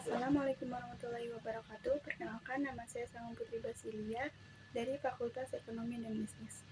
Assalamualaikum warahmatullahi wabarakatuh. Perkenalkan, nama saya Sanggung Putri Basilia dari Fakultas Ekonomi dan Bisnis.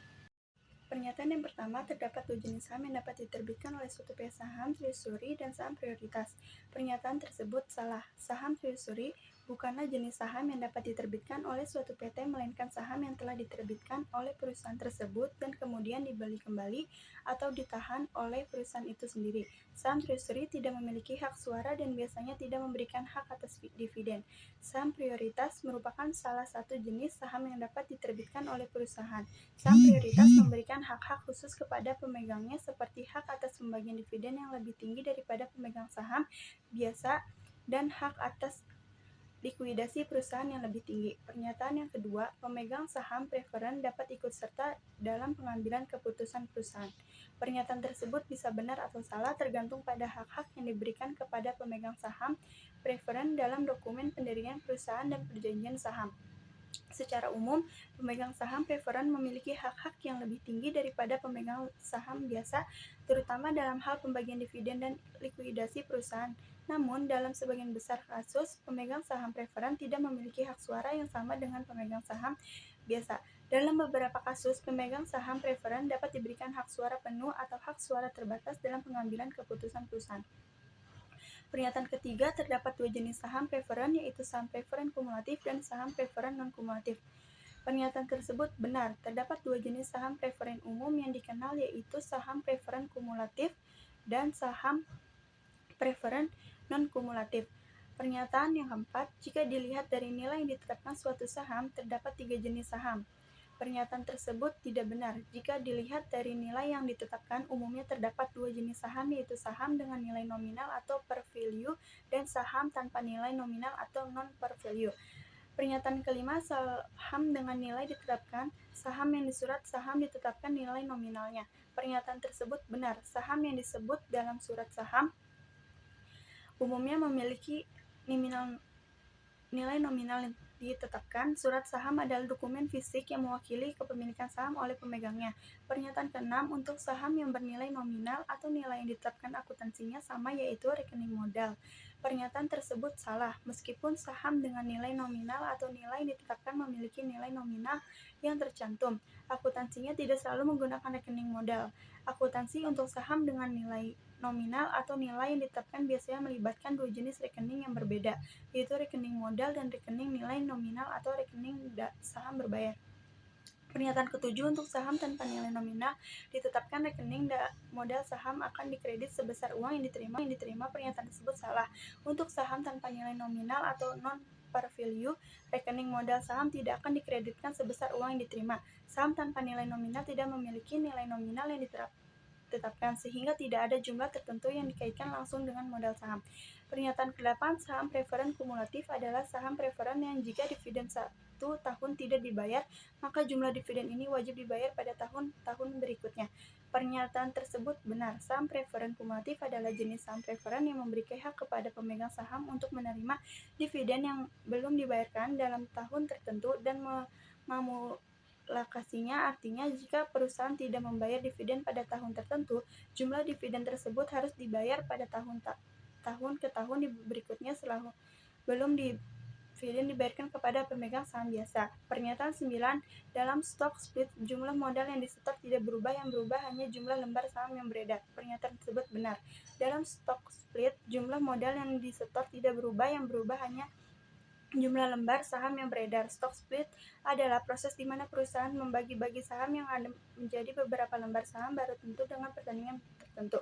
Pernyataan yang pertama, terdapat dua jenis saham yang dapat diterbitkan oleh suatu PT saham treasury dan saham prioritas. Pernyataan tersebut salah. Saham treasury bukanlah jenis saham yang dapat diterbitkan oleh suatu PT, melainkan saham yang telah diterbitkan oleh perusahaan tersebut dan kemudian dibeli kembali atau ditahan oleh perusahaan itu sendiri. Saham treasury tidak memiliki hak suara dan biasanya tidak memberikan hak atas dividen. Saham prioritas merupakan salah satu jenis saham yang dapat diterbitkan oleh perusahaan. Saham prioritas memberikan hak-hak khusus kepada pemegangnya seperti hak atas pembagian dividen yang lebih tinggi daripada pemegang saham biasa dan hak atas likuidasi perusahaan yang lebih tinggi. Pernyataan yang kedua, pemegang saham preferen dapat ikut serta dalam pengambilan keputusan perusahaan. Pernyataan tersebut bisa benar atau salah tergantung pada hak-hak yang diberikan kepada pemegang saham preferen dalam dokumen pendirian perusahaan dan perjanjian saham. Secara umum, pemegang saham preferen memiliki hak-hak yang lebih tinggi daripada pemegang saham biasa, terutama dalam hal pembagian dividen dan likuidasi perusahaan. Namun, dalam sebagian besar kasus, pemegang saham preferen tidak memiliki hak suara yang sama dengan pemegang saham biasa. Dalam beberapa kasus, pemegang saham preferen dapat diberikan hak suara penuh atau hak suara terbatas dalam pengambilan keputusan perusahaan. Pernyataan ketiga, terdapat dua jenis saham preferen, yaitu saham preferen kumulatif dan saham preferen non-kumulatif. Pernyataan tersebut benar. Terdapat dua jenis saham preferen umum yang dikenal, yaitu saham preferen kumulatif dan saham preferen non-kumulatif. Pernyataan yang keempat, jika dilihat dari nilai yang ditetapkan suatu saham, terdapat tiga jenis saham. Pernyataan tersebut tidak benar. Jika dilihat dari nilai yang ditetapkan, umumnya terdapat dua jenis saham, yaitu saham dengan nilai nominal atau per value dan saham tanpa nilai nominal atau non per value. Pernyataan kelima, saham dengan nilai ditetapkan, saham yang disurat saham ditetapkan nilai nominalnya. Pernyataan tersebut benar. Saham yang disebut dalam surat saham umumnya memiliki nilai nominal yang ditetapkan. Surat saham adalah dokumen fisik yang mewakili kepemilikan saham oleh pemegangnya. Pernyataan keenam, untuk saham yang bernilai nominal atau nilai yang ditetapkan akuntansinya sama, yaitu rekening modal. Pernyataan tersebut salah. Meskipun saham dengan nilai nominal atau nilai yang ditetapkan memiliki nilai nominal yang tercantum, akuntansinya tidak selalu menggunakan rekening modal. Akuntansi untuk saham dengan nilai nominal atau nilai yang ditetapkan biasanya melibatkan dua jenis rekening yang berbeda, yaitu rekening modal dan rekening nilai nominal atau rekening saham berbayar. Pernyataan ketujuh, untuk saham tanpa nilai nominal ditetapkan rekening modal saham akan dikredit sebesar uang yang diterima. Pernyataan tersebut salah. Untuk saham tanpa nilai nominal atau non per value, rekening modal saham tidak akan dikreditkan sebesar uang yang diterima. Saham tanpa nilai nominal tidak memiliki nilai nominal yang ditetapkan, sehingga tidak ada jumlah tertentu yang dikaitkan langsung dengan modal saham. Pernyataan ke-8, saham preferen kumulatif adalah saham preferen yang jika dividen 1 tahun tidak dibayar, maka jumlah dividen ini wajib dibayar pada tahun-tahun berikutnya. Pernyataan tersebut benar. Saham preferen kumulatif adalah jenis saham preferen yang memberikan hak kepada pemegang saham untuk menerima dividen yang belum dibayarkan dalam tahun tertentu dan memulakasinya. Artinya, jika perusahaan tidak membayar dividen pada tahun tertentu, jumlah dividen tersebut harus dibayar pada tahun ke tahun berikutnya setelah belum dividen dibayarkan kepada pemegang saham biasa. Pernyataan 9, dalam stock split jumlah modal yang disetor tidak berubah, yang berubah hanya jumlah lembar saham yang beredar. Pernyataan tersebut benar. Dalam stock split jumlah modal yang disetor tidak berubah, yang berubah hanya jumlah lembar saham yang beredar. Stock split adalah proses di mana perusahaan membagi-bagi saham yang ada menjadi beberapa lembar saham baru tentu dengan pertandingan tertentu.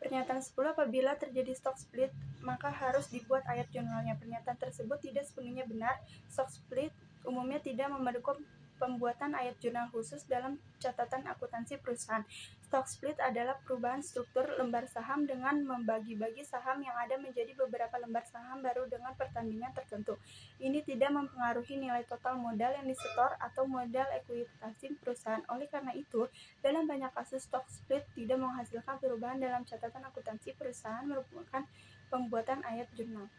Pernyataan 10, apabila terjadi stock split, maka harus dibuat ayat jurnalnya. Pernyataan tersebut tidak sepenuhnya benar. Stock split umumnya tidak memerlukan pembuatan ayat jurnal khusus dalam catatan akuntansi perusahaan. Stock split adalah perubahan struktur lembar saham dengan membagi-bagi saham yang ada menjadi beberapa lembar saham baru dengan pertandingan tertentu. Ini tidak mempengaruhi nilai total modal yang disetor atau modal ekuitasi perusahaan. Oleh karena itu, dalam banyak kasus stock split tidak menghasilkan perubahan dalam catatan akuntansi perusahaan, merupakan pembuatan ayat jurnal.